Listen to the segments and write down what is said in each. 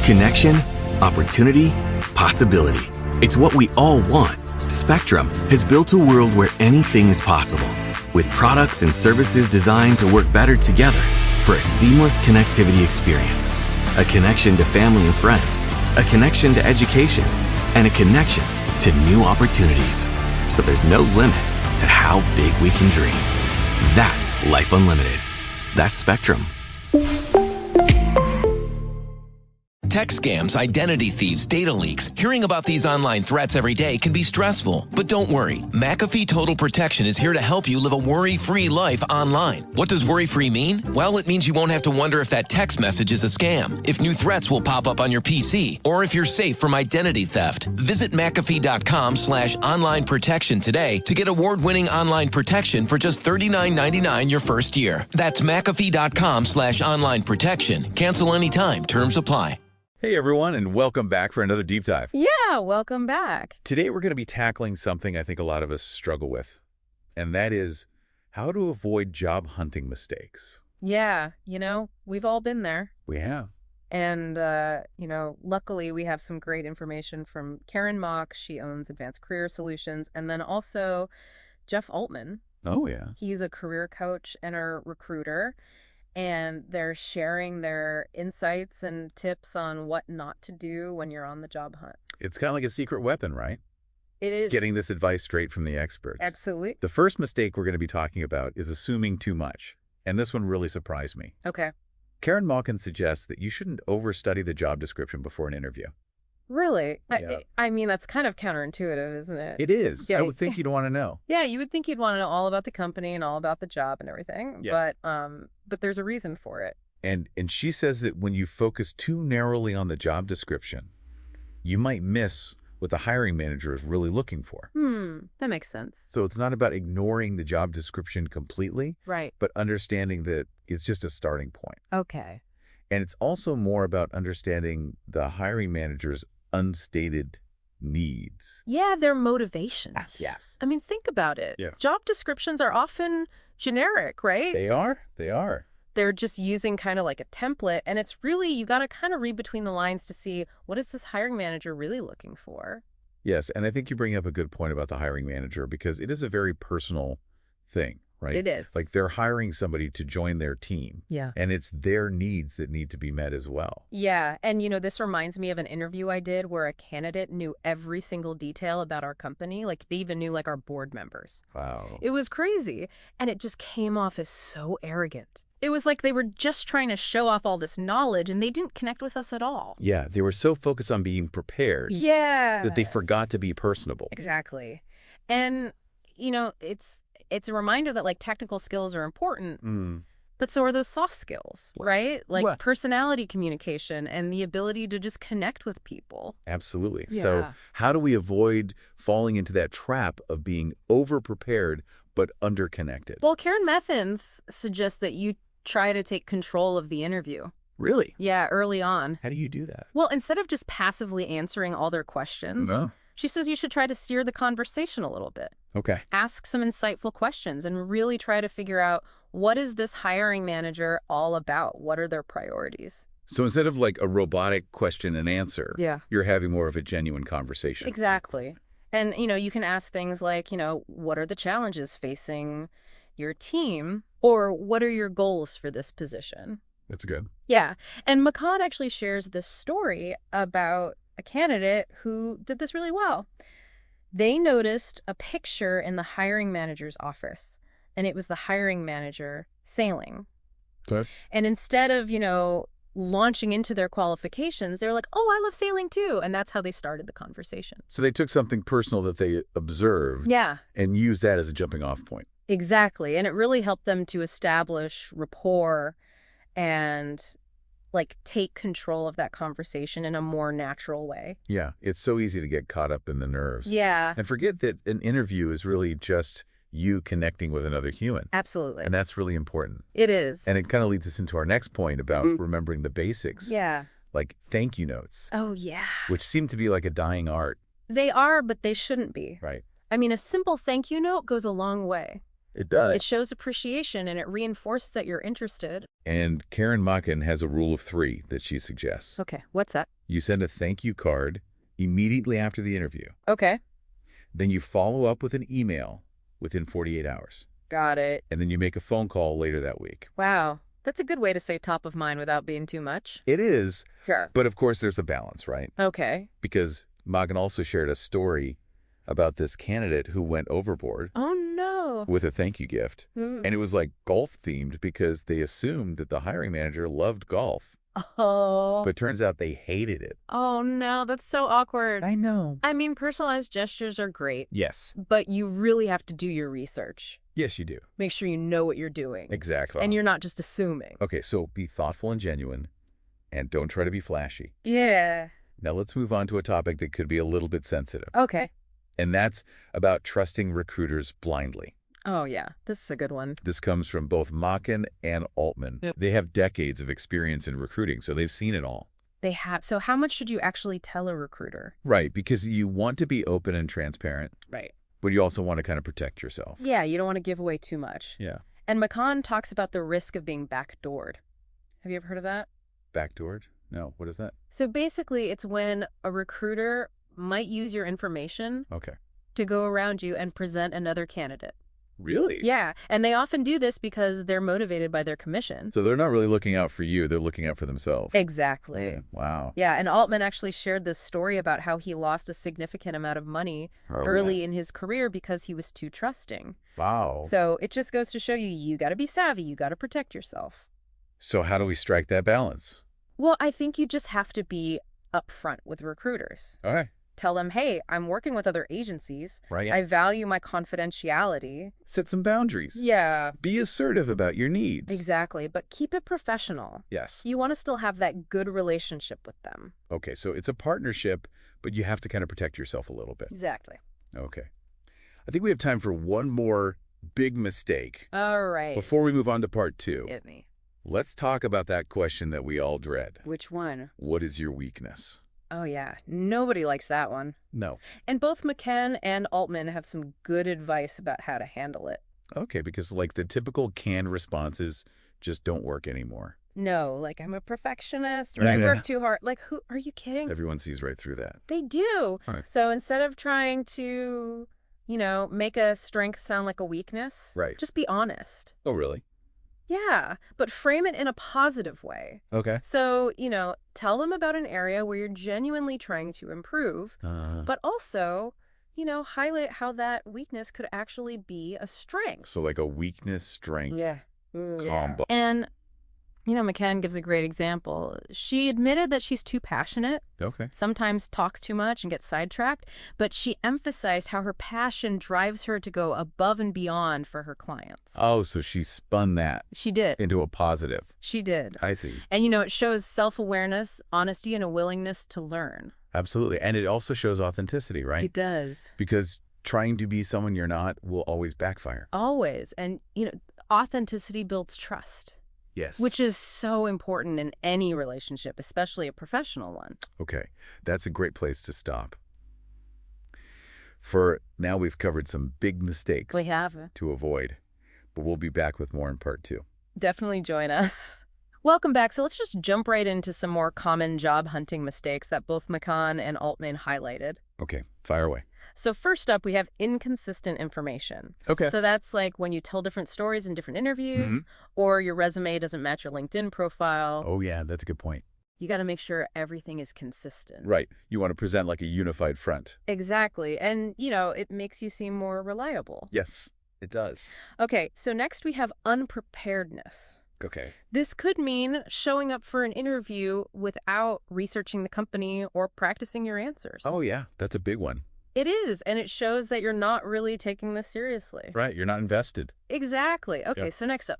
Connection, opportunity, possibility. It's what we all want. Spectrum has built a world where anything is possible, with products and services designed to work better together for a seamless connectivity experience. A connection to family and friends, a connection to education, and a connection to new opportunities. So there's no limit to how big we can dream. That's Life Unlimited. That's Spectrum. Tech scams, identity thieves, data leaks. Hearing about these online threats every day can be stressful. But don't worry. McAfee Total Protection is here to help you live a worry-free life online. What does worry-free mean? Well, it means you won't have to wonder if that text message is a scam, if new threats will pop up on your PC, or if you're safe from identity theft. Visit McAfee.com/online protection today to get award-winning online protection for just $39.99 your first year. That's McAfee.com/online protection. Cancel anytime. Terms apply. Hey everyone, and welcome back for another deep dive. Yeah, welcome back. Today we're going to be tackling something I think a lot of us struggle with, and that is how to avoid job hunting mistakes. Yeah, we've all been there. We have. And, luckily we have some great information from Karen Mock. She owns Advanced Career Solutions. And then also Jeff Altman. Oh, yeah. He's a career coach and a recruiter. And they're sharing their insights and tips on what not to do when you're on the job hunt. It's kind of like a secret weapon, right? It is. Getting this advice straight from the experts. Absolutely. The first mistake we're going to be talking about is assuming too much. And this one really surprised me. Okay. Karen Malkin suggests that you shouldn't overstudy the job description before an interview. Really? Yeah. I mean, that's kind of counterintuitive, isn't it? It is. Yeah. I would think you'd want to know. Yeah, you would think you'd want to know all about the company and all about the job and everything. Yeah. But there's a reason for it. And she says that when you focus too narrowly on the job description, you might miss what the hiring manager is really looking for. That makes sense. So it's not about ignoring the job description completely, Right. but understanding that it's just a starting point. Okay. And it's also more about understanding the hiring manager's unstated needs. Yeah, their motivations. Yes. I mean, think about it. Yeah. Job descriptions are often generic, right? They are. They are. They're just using kind of like a template, and it's really, you got to kind of read between the lines to see what is this hiring manager really looking for. Yes, and I think you bring up a good point about the hiring manager because it is a very personal thing, right? It is. Like they're hiring somebody to join their team. Yeah. And it's their needs that need to be met as well. Yeah, and this reminds me of an interview I did where a candidate knew every single detail about our company. Like they even knew like our board members. Wow. It was crazy, and it just came off as so arrogant. It was like they were just trying to show off all this knowledge, and they didn't connect with us at all. Yeah, they were so focused on being prepared that they forgot to be personable. Exactly. And, it's a reminder that, like, technical skills are important, but so are those soft skills, right? Like personality communication and the ability to just connect with people. Absolutely. Yeah. So how do we avoid falling into that trap of being over-prepared but under-connected? Well, Karen Methens suggests that you try to take control of the interview. Really? Yeah, early on. How do you do that? Well, instead of just passively answering all their questions, she says you should try to steer the conversation a little bit. Okay. Ask some insightful questions and really try to figure out, what is this hiring manager all about? What are their priorities? So instead of like a robotic question and answer, Yeah. you're having more of a genuine conversation. Exactly. And, you can ask things like, what are the challenges facing your team? Or what are your goals for this position? That's good. Yeah. And McCon actually shares this story about a candidate who did this really well. They noticed a picture in the hiring manager's office, and it was the hiring manager sailing. Okay. And instead of, launching into their qualifications, they were like, oh, I love sailing too. And that's how they started the conversation. So they took something personal that they observed and used that as a jumping off point. Exactly. And it really helped them to establish rapport and take control of that conversation in a more natural way. Yeah. It's so easy to get caught up in the nerves. Yeah. And forget that an interview is really just you connecting with another human. Absolutely. And that's really important. It is. And it kind of leads us into our next point about remembering the basics. Yeah. Like thank you notes. Oh, yeah. Which seem to be like a dying art. They are, but they shouldn't be. Right. I mean, a simple thank you note goes a long way. It does. It shows appreciation and it reinforces that you're interested. And Karen Machen has a rule of 3 that she suggests. Okay, what's that? You send a thank you card immediately after the interview. Okay. Then you follow up with an email within 48 hours. Got it. And then you make a phone call later that week. Wow. That's a good way to stay top of mind without being too much. It is. Sure. But of course, there's a balance, right? Okay. Because Machen also shared a story about this candidate who went overboard Oh, no. with a thank you gift. And it was like golf themed because they assumed that the hiring manager loved golf. Oh. But turns out they hated it. Oh, no. That's so awkward. I know. I mean, personalized gestures are great, Yes. but you really have to do your research. Yes, you do. Make sure you know what you're doing. Exactly. And you're not just assuming. Okay, so be thoughtful and genuine, and don't try to be flashy. Yeah. Now let's move on to a topic that could be a little bit sensitive. Okay. And that's about trusting recruiters blindly. Oh, yeah. This is a good one. This comes from both Machen and Altman. Yep. They have decades of experience in recruiting, so they've seen it all. They have. So how much should you actually tell a recruiter? Right, because you want to be open and transparent, Right. but you also want to kind of protect yourself. Yeah, you don't want to give away too much. Yeah. And Macan talks about the risk of being backdoored. Have you ever heard of that? Backdoored? No, what is that? So basically, it's when a recruiter might use your information Okay. to go around you and present another candidate. Really? Yeah, and they often do this because they're motivated by their commission. So they're not really looking out for you, they're looking out for themselves. Exactly. Okay. Wow. Yeah, and Altman actually shared this story about how he lost a significant amount of money early in his career because he was too trusting. Wow. So it just goes to show you got to be savvy, you got to protect yourself. So how do we strike that balance? Well, I think you just have to be upfront with recruiters. All right. Tell them, hey, I'm working with other agencies. Right. I value my confidentiality. Set some boundaries. Yeah, Be assertive about your needs. exactly. But keep it professional. Yes. You want to still have that good relationship with them. Okay, so it's a partnership, but you have to kind of protect yourself a little bit. Exactly. Okay. I think we have time for one more big mistake. All right. Before we move on to part 2, Hit me. let's talk about that question that we all dread. Which one? What is your weakness? Oh, yeah. Nobody likes that one. No. And both McKen and Altman have some good advice about how to handle it. Okay, because like the typical canned responses just don't work anymore. No, like I'm a perfectionist or Yeah. I work too hard. Like, who are you kidding? Everyone sees right through that. They do. Right. So instead of trying to, make a strength sound like a weakness, Right. just be honest. Oh, really? Yeah, but frame it in a positive way. Okay. So, tell them about an area where you're genuinely trying to improve, but also, highlight how that weakness could actually be a strength. So like a weakness, strength Yeah. combo. And, McKen gives a great example. She admitted that she's too passionate, Okay. sometimes talks too much and gets sidetracked, but she emphasized how her passion drives her to go above and beyond for her clients. Oh, so she spun that She did. into a positive. She did. I see. And, it shows self-awareness, honesty, and a willingness to learn. Absolutely. And it also shows authenticity, right? It does. Because trying to be someone you're not will always backfire. Always. And, authenticity builds trust, Yes. which is so important in any relationship, especially a professional one. Okay. That's a great place to stop. For now, we've covered some big mistakes We have. to avoid, but we'll be back with more in part 2. Definitely join us. Welcome back. So let's just jump right into some more common job hunting mistakes that both McCann and Altman highlighted. Okay. Fire away. So first up, we have inconsistent information. Okay. So that's like when you tell different stories in different interviews, or your resume doesn't match your LinkedIn profile. Oh, yeah. That's a good point. You got to make sure everything is consistent. Right. You want to present like a unified front. Exactly. And, it makes you seem more reliable. Yes, it does. Okay, so next we have unpreparedness. Okay. This could mean showing up for an interview without researching the company or practicing your answers. Oh, yeah. That's a big one. It is, and it shows that you're not really taking this seriously. Right. You're not invested. Exactly. Okay, Yep. so next up,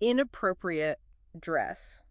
inappropriate dress.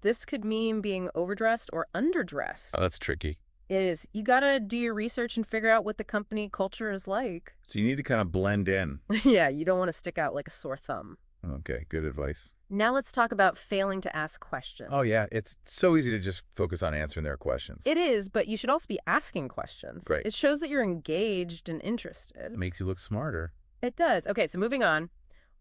This could mean being overdressed or underdressed. Oh, that's tricky. It is. You got to do your research and figure out what the company culture is like. So you need to kind of blend in. Yeah, you don't want to stick out like a sore thumb. Okay. Good advice. Now let's talk about failing to ask questions. Oh, yeah. It's so easy to just focus on answering their questions. It is, but you should also be asking questions. Great. It shows that you're engaged and interested. It makes you look smarter. It does. Okay, so moving on.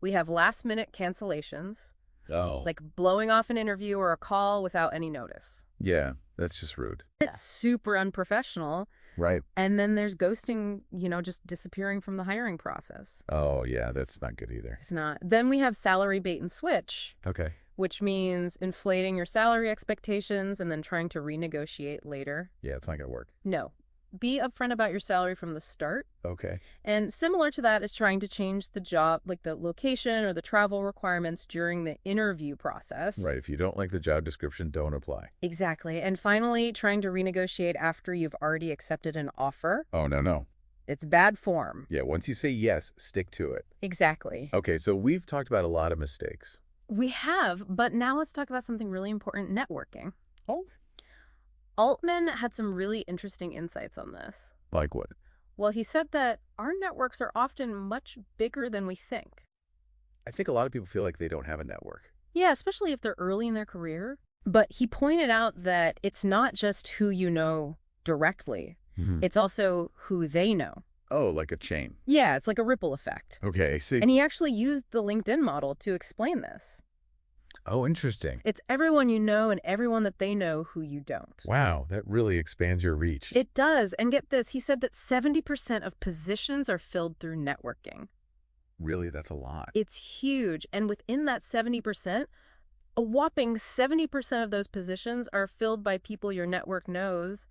We have last-minute cancellations, Oh. like blowing off an interview or a call without any notice. Yeah, that's just rude. It's super unprofessional. Right. And then there's ghosting, just disappearing from the hiring process. Oh, yeah, that's not good either. It's not. Then we have salary bait and switch, Okay. which means inflating your salary expectations and then trying to renegotiate later. Yeah, it's not going to work. No. Be upfront about your salary from the start. Okay. And similar to that is trying to change the job, like the location or the travel requirements during the interview process. Right. If you don't like the job description, don't apply. Exactly. And finally, trying to renegotiate after you've already accepted an offer. Oh, no. It's bad form. Yeah, once you say yes, stick to it. Exactly. Okay, so we've talked about a lot of mistakes. We have, but now let's talk about something really important, networking. Oh. Altman had some really interesting insights on this. Like what? Well, he said that our networks are often much bigger than we think. I think a lot of people feel like they don't have a network. Yeah, especially if they're early in their career. But he pointed out that it's not just who you know directly. It's also who they know. Oh, like a chain. Yeah, it's like a ripple effect. Okay, see. And he actually used the LinkedIn model to explain this. Oh, interesting. It's everyone you know and everyone that they know who you don't. Wow, that really expands your reach. It does. And get this, he said that 70% of positions are filled through networking. Really, that's a lot. It's huge. And within that 70%, a whopping 70% of those positions are filled by people your network knows,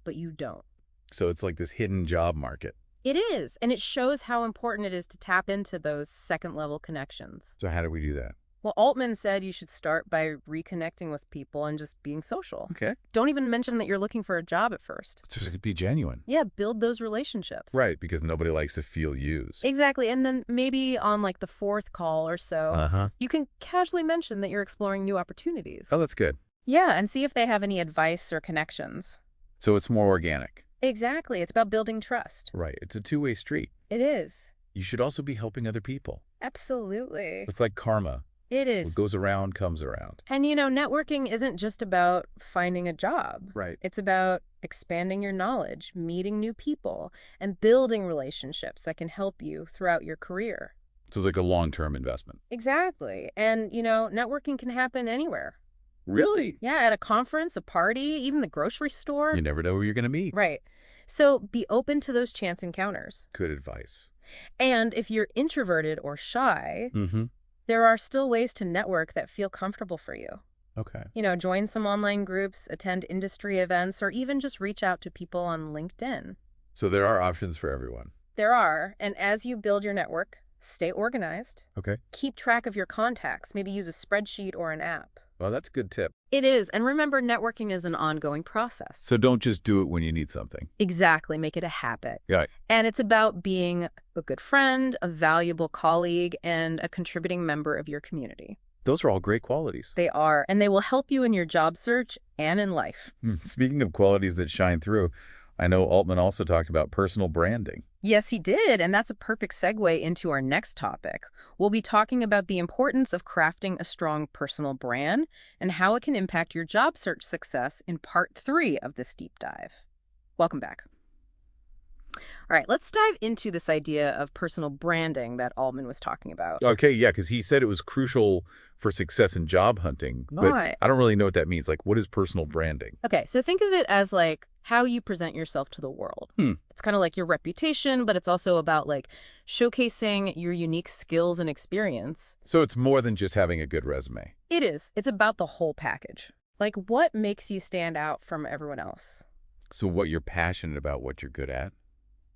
but you don't. So it's like this hidden job market. It is. And it shows how important it is to tap into those second-level connections. So how do we do that? Well, Altman said you should start by reconnecting with people and just being social. Okay. Don't even mention that you're looking for a job at first. Just be genuine. Yeah, build those relationships. Right, because nobody likes to feel used. Exactly. And then maybe on like the fourth call or so, you can casually mention that you're exploring new opportunities. Oh, that's good. Yeah, and see if they have any advice or connections. So it's more organic. Exactly. It's about building trust. Right. It's a two-way street. It is. You should also be helping other people. Absolutely. It's like karma. It is. What goes around comes around. And networking isn't just about finding a job. Right. It's about expanding your knowledge, meeting new people, and building relationships that can help you throughout your career. So it's like a long-term investment. Exactly. And, networking can happen anywhere. Really? Yeah, at a conference, a party, even the grocery store. You never know who you're going to meet. Right. So be open to those chance encounters. Good advice. And if you're introverted or shy, there are still ways to network that feel comfortable for you. Okay. Join some online groups, attend industry events, or even just reach out to people on LinkedIn. So there are options for everyone. There are. And as you build your network, stay organized. Okay. Keep track of your contacts. Maybe use a spreadsheet or an app. Well, that's a good tip. It is. And remember, networking is an ongoing process. So don't just do it when you need something. Exactly. Make it a habit. Yeah. And it's about being a good friend, a valuable colleague, and a contributing member of your community. Those are all great qualities. They are. And they will help you in your job search and in life. Speaking of qualities that shine through, I know Altman also talked about personal branding. Yes, he did. And that's a perfect segue into our next topic. We'll be talking about the importance of crafting a strong personal brand and how it can impact your job search success in part 3 of this deep dive. Welcome back. All right, let's dive into this idea of personal branding that Altman was talking about. Okay, yeah, because he said it was crucial for success in job hunting. But Right. I don't really know what that means. Like, what is personal branding? Okay, so think of it as like how you present yourself to the world. It's kind of like your reputation, but it's also about like showcasing your unique skills and experience. So it's more than just having a good resume. It is. It's about the whole package. Like what makes you stand out from everyone else? So what you're passionate about, what you're good at.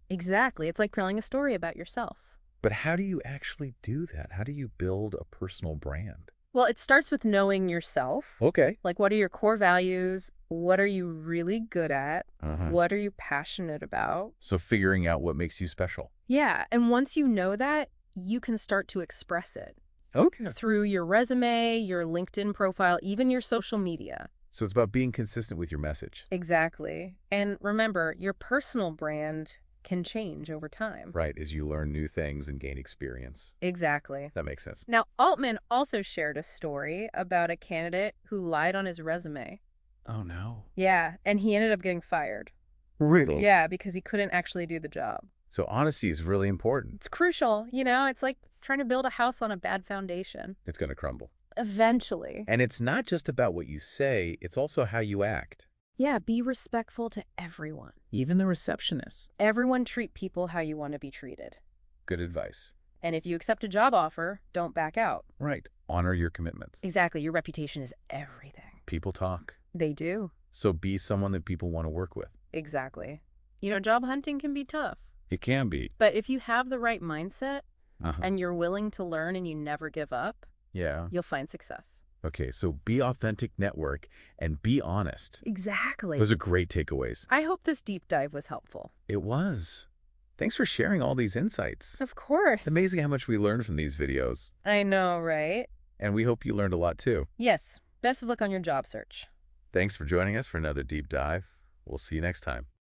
Exactly. It's like telling a story about yourself. But how do you actually do that? How do you build a personal brand? Well, it starts with knowing yourself. Okay. Like, what are your core values? What are you really good at? What are you passionate about? So figuring out what makes you special. Yeah. And once you know that, you can start to express it Okay. through your resume, your LinkedIn profile, even your social media. So it's about being consistent with your message. Exactly. And remember, your personal brand can change over time. Right, as you learn new things and gain experience. Exactly. That makes sense. Now, Altman also shared a story about a candidate who lied on his resume. Oh, no. Yeah, and he ended up getting fired. Really? Yeah, because he couldn't actually do the job. So honesty is really important. It's crucial. It's like trying to build a house on a bad foundation. It's going to crumble. Eventually. And it's not just about what you say, it's also how you act. Yeah, be respectful to everyone. Even the receptionist. Everyone treat people how you want to be treated. Good advice. And if you accept a job offer, don't back out. Right. Honor your commitments. Exactly. Your reputation is everything. People talk. They do. So be someone that people want to work with. Exactly. Job hunting can be tough. It can be. But if you have the right mindset Uh-huh. and you're willing to learn and you never give up, Yeah. you'll find success. Okay, so be authentic, network, and be honest. Exactly. Those are great takeaways. I hope this deep dive was helpful. It was. Thanks for sharing all these insights. Of course. Amazing how much we learned from these videos. I know, right? And we hope you learned a lot too. Yes. Best of luck on your job search. Thanks for joining us for another deep dive. We'll see you next time.